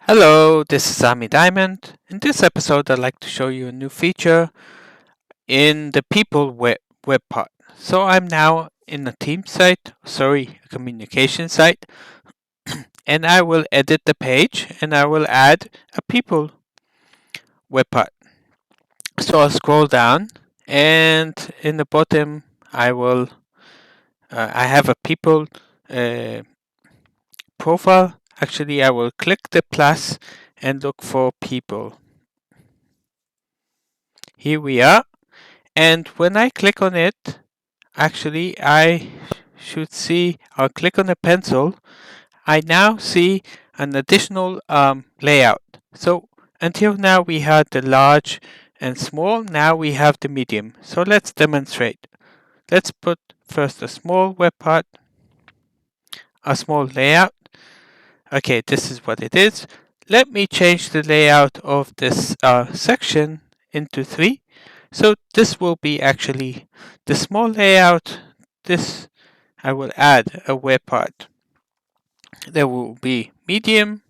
Hello, this is Ami Diamond. In this episode, I'd like to show you a new feature in the People web part. So I'm now in a team site, a communication site, and I will edit the page and I will add a People web part. So I'll scroll down, and in the bottom, I have a People uh, profile. Actually, I will click the plus and look for People. Here we are. And when I click on it, actually I should see, I'll click on the pencil. I now see an additional layout. So until now we had the large and small, now we have the medium. So let's demonstrate. Let's put first a small web part, a small layout. Okay, this is what it is. Let me change the layout of this section into 3. So this will be actually the small layout. This I will add a web part. There will be medium,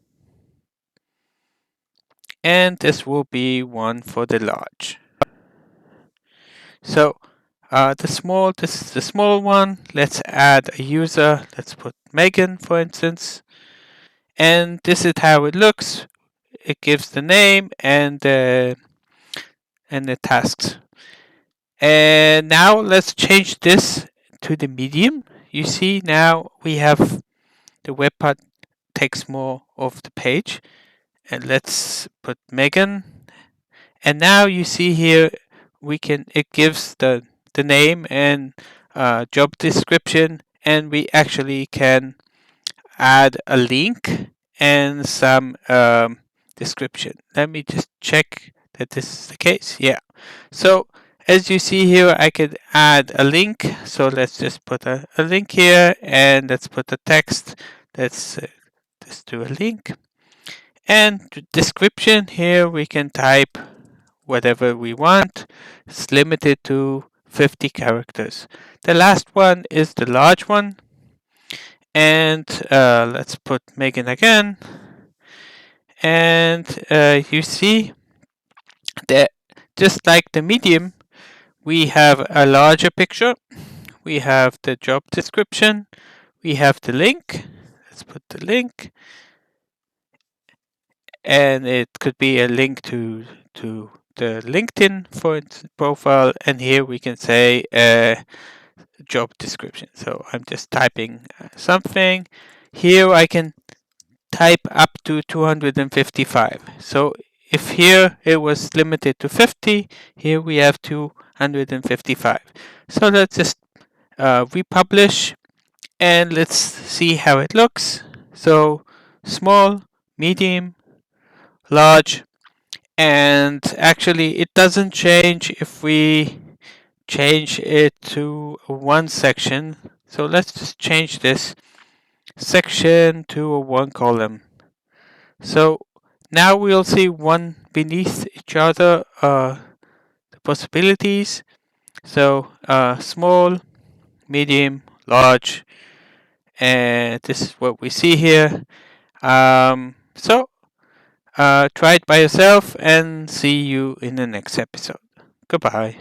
and this will be one for the large. So this is the small one. Let's add a user. Let's put Megan, for instance. And this is how it looks. It gives the name and the tasks. And now let's change this to the medium. You see now we have the web part takes more of the page. And let's put Megan. And now you see here it gives the name and job description, and we actually can add a link and some description. Let me just check that this is the case. Yeah. So as you see here, I could add a link. So let's just put a link here, and let's put the text. Let's just do a link. And the description here, we can type whatever we want. It's limited to 50 characters. The last one is the large one. And let's put Megan again. And you see that just like the medium, we have a larger picture. We have the job description. We have the link. Let's put the link. And it could be a link to the LinkedIn for profile. And here we can say job description. So I'm just typing something. Here I can type up to 255. So if here it was limited to 50, here we have 255. So let's just republish, and let's see how it looks. So small, medium, large, and actually it doesn't change if we change it to one section. So let's just change this section to a one column. So now we'll see one beneath each other the possibilities. So small, medium, large, and this is what we see here. So try it by yourself, and see you in the next episode. Goodbye.